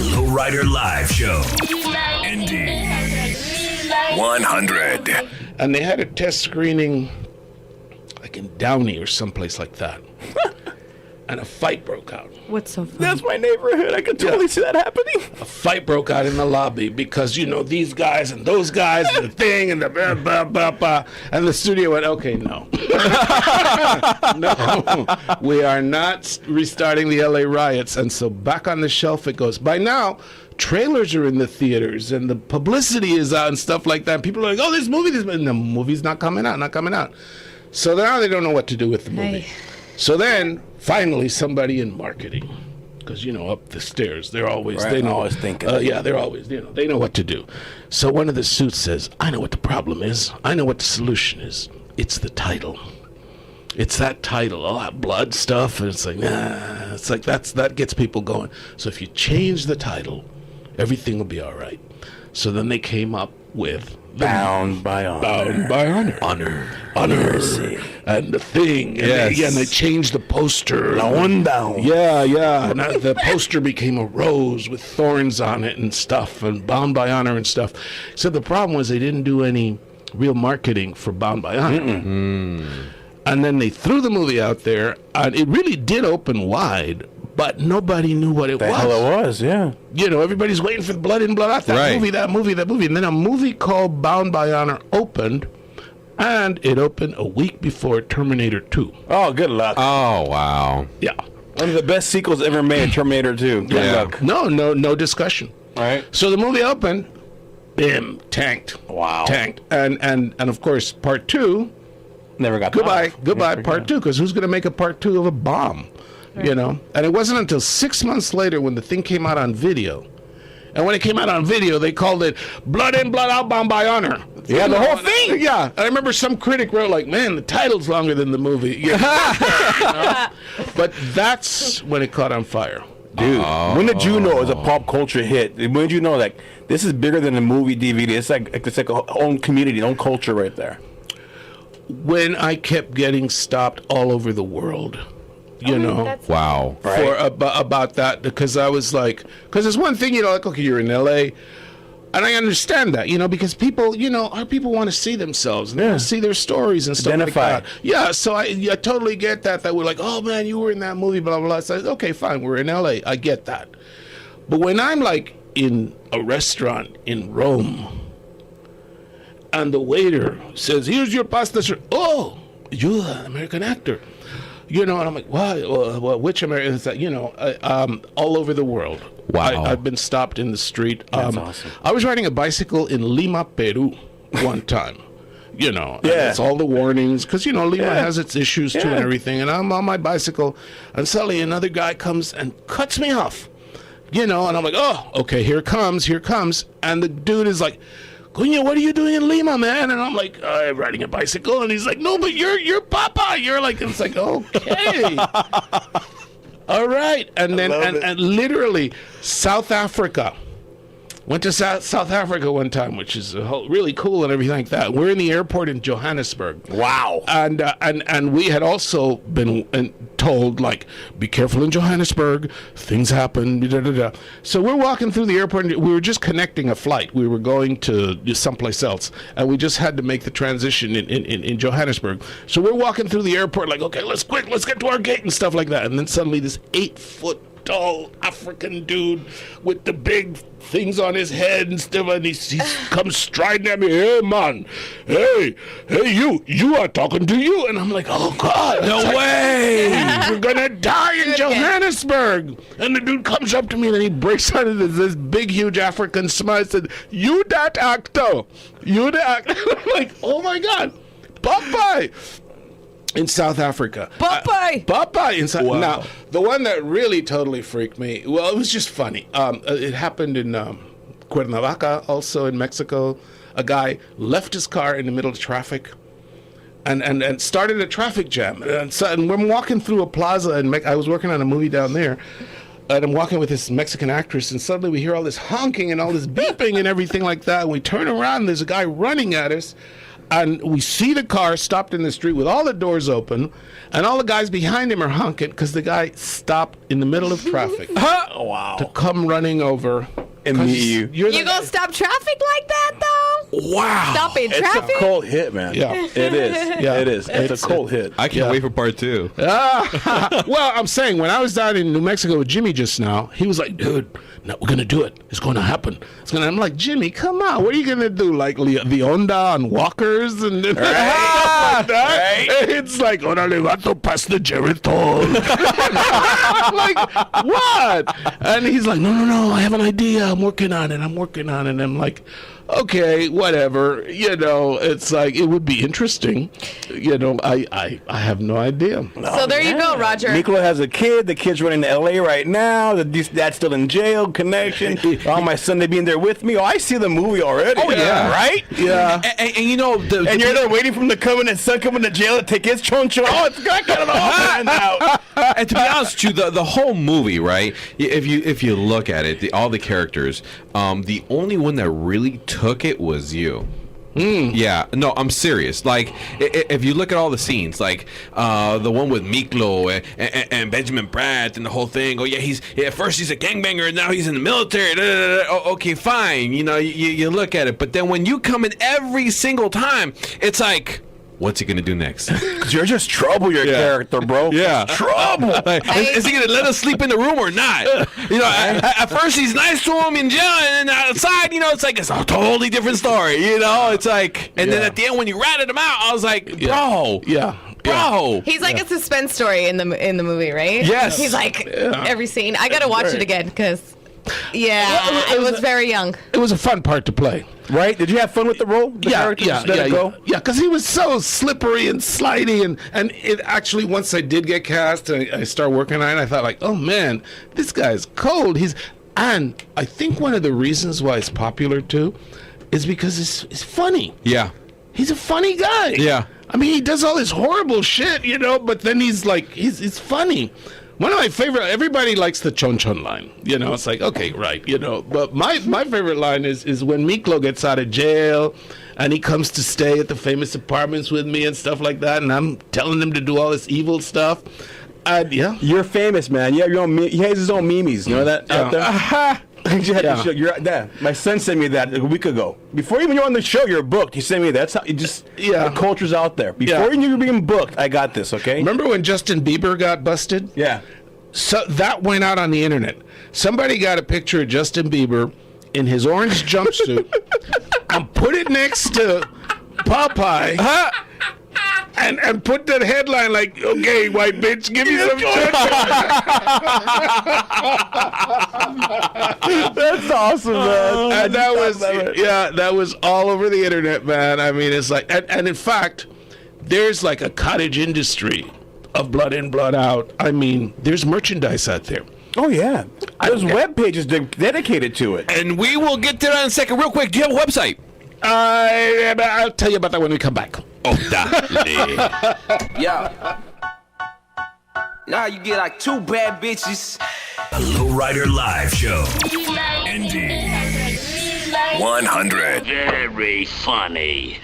Lowrider Live Show. Indy 100. And they had a test screening like in Downey or someplace like that. And a fight broke out. What's so funny? That's my neighborhood. I could totally see that happening. A fight broke out in the lobby because, you know, these guys and those guys and the thing and the blah, blah, blah, blah. And the studio went, okay, no. No, we are not restarting the LA riots. And so back on the shelf it goes. By now, trailers are in the theaters and the publicity is out and stuff like that. And people are like, oh, this movie. And the movie's not coming out. So now they don't know what to do with the movie. Hey. So then, finally, somebody in marketing, because, you know, up the stairs, they're always, Right, they know. always thinking. Yeah, they're always, you know, they know what to do. So one of the suits says, I know what the problem is. I know what the solution is. It's the title. It's that title, all that blood stuff. And it's like, nah, it's like that gets people going. So if you change the title, everything will be all right. So then they came up with Bound by honor. Bound by honor. Honor. And the thing. And they changed the poster. One down. Yeah. And the poster became a rose with thorns on it and stuff, and Bound by Honor and stuff. So the problem was they didn't do any real marketing for Bound by Honor. And then they threw the movie out there, and it really did open wide, but nobody knew what it was. The hell it was, yeah. You know, everybody's waiting for the blood in, blood out. That movie. And then a movie called Bound by Honor opened, and it opened a week before Terminator 2. Oh, good luck. Oh, wow. Yeah. One of the best sequels ever made, Terminator 2. Good luck. No discussion. All right. So the movie opened, bim, tanked. Wow. Tanked. And of course, part 2, Never got goodbye, part 2, because who's going to make a part 2 of a bomb? Right. You know? And it wasn't until 6 months later when the thing came out on video. And when it came out on video, they called it Blood In, Blood Out, Bound by Honor. Yeah, the whole thing. Yeah. And I remember some critic wrote like, man, the title's longer than the movie. Yeah. You know? But that's when it caught on fire. Dude, when did you know it was a pop culture hit? When did you know, like, this is bigger than a movie DVD? It's like a own community, own culture right there. When I kept getting stopped all over the world, you know, Wow. for about that, because I was like, because it's one thing, you know, like, okay, you're in LA, and I understand that, you know, because people, you know, our people want to see themselves, and they want to see their stories and stuff Identify. like that. Yeah, so I totally get that we're like, oh man, you were in that movie, blah blah blah. So okay, fine, we're in LA, I get that. But when I'm like in a restaurant in Rome, and the waiter says, here's your pasta. Oh, you're an American actor. You know, and I'm like, why? Which American is that? You know, all over the world. Wow. I've been stopped in the street. That's awesome. I was riding a bicycle in Lima, Peru one time. You know, and Yeah. it's all the warnings, because, you know, Lima has its issues too and everything. And I'm on my bicycle, and suddenly another guy comes and cuts me off. You know, and I'm like, oh, okay, here comes. And the dude is like, Cunha, what are you doing in Lima, man? And I'm like, I'm riding a bicycle. And he's like, no, but you're Papa. You're like, it's like, okay. All right. And then, and literally, South Africa. Went to South Africa one time, which is really cool and everything like that. We're in the airport in Johannesburg. Wow. And we had also been told, like, be careful in Johannesburg. Things happen. Da, da, da. So we're walking through the airport, and we were just connecting a flight. We were going to someplace else, and we just had to make the transition in Johannesburg. So we're walking through the airport like, okay, let's get to our gate and stuff like that. And then suddenly this 8-foot tall African dude with the big things on his head and stuff, and he comes striding at me. Hey man, hey you are talking to you. And I'm like, oh god, no way, we're gonna die in Johannesburg. And the dude comes up to me and he breaks out into this big huge African smile and said, you that actor, you the actor. I'm like, oh my god, Popeye. In South Africa. Popeye! In South. Wow. Now, the one that really totally freaked me, well, it was just funny. It happened in Cuernavaca, also in Mexico. A guy left his car in the middle of traffic and started a traffic jam. And we're walking through a plaza, and I was working on a movie down there, and I'm walking with this Mexican actress, and suddenly we hear all this honking and all this beeping and everything like that. And we turn around, and there's a guy running at us. And we see the car stopped in the street with all the doors open, and all the guys behind him are honking because the guy stopped in the middle of traffic Oh, wow. to come running over And meet you. You gonna stop traffic like that though? Wow. Stopping It's traffic? a cold hit, man. Yeah. It is. Yeah. It is. It's a cold hit. I can't wait for part 2. Well, I'm saying when I was down in New Mexico with Jimmy just now, he was like, "Dude, no, we're gonna do it. It's gonna happen. It's gonna." I'm like, "Jimmy, come on. What are you gonna do? Like the Honda on walkers and stuff like that?" Right. And it's like, "Órale, vato, pass the Geritol." I'm like, what? And he's like, "No, I have an idea. I'm working on it. And I'm like, okay, whatever. You know, it's like it would be interesting. You know, I have no idea. So there you go, Roger. Miklo has a kid. The kid's running to L.A. right now. The dad's still in jail. Connection. Oh, my son, they being there with me. Oh, I see the movie already. Oh, yeah. Right? Yeah. And you know, And you're there waiting for him to come in and son coming to jail to take his choncho. Oh, it's got it all planned out. and to be honest with you, the whole movie, right? If you look at it, all the characters, the only one that really took it was you. Yeah, no, I'm serious. Like, if you look at all the scenes, like the one with Miklo and Benjamin Bratt and the whole thing. Oh yeah, at first he's a gangbanger and now he's in the military. Oh, okay, fine. You know, you look at it, but then when you come in every single time, it's like, what's he gonna do next? You're just trouble, your character, bro. Yeah. Trouble. Like, is he gonna let us sleep in the room or not? You know, at first he's nice to him in jail, and then outside, you know, it's like it's a totally different story. You know, it's like, and then at the end when you ratted him out, I was like, bro, Yeah. bro. He's like a suspense story in the movie, right? Yes. He's like every scene. I gotta watch it again because, I was very young. It was a fun part to play. Right? Did you have fun with the role? The character? Just let it go? Yeah, because he was so slippery and slidey, and it actually, once I did get cast and I started working on it, I thought like, oh man, this guy's cold. And I think one of the reasons why it's popular too is because it's funny. Yeah. He's a funny guy. Yeah. I mean, he does all this horrible shit, you know, but then he's like, he's funny. One of my favorite, everybody likes the Chon Chon line. You know, it's like, okay, right, you know. But my favorite line is when Miklo gets out of jail and he comes to stay at the famous apartments with me and stuff like that. And I'm telling him to do all this evil stuff. Yeah. You're famous, man. You have your own. He has his own memes. You know that out there. You had to show, my son sent me that a week ago. Before even you're on the show, you're booked. He sent me that. That's how you just. The culture's out there. Before you knew you were being booked, I got this. Okay. Remember when Justin Bieber got busted? Yeah. So that went out on the internet. Somebody got a picture of Justin Bieber in his orange jumpsuit and put it next to Popeye. And put that headline like, okay, white bitch, give me some church. That's awesome, man. And that was all over the internet, man. I mean, it's like, and in fact, there's like a cottage industry of blood in, blood out. I mean, there's merchandise out there. Oh yeah, there's web pages dedicated to it. And we will get to that in a second. Real quick, do you have a website? I'll tell you about that when we come back. Oh, dale. Yeah. Now you get like 2 bad bitches. The Lowrider Live Show. ND 100. Very funny.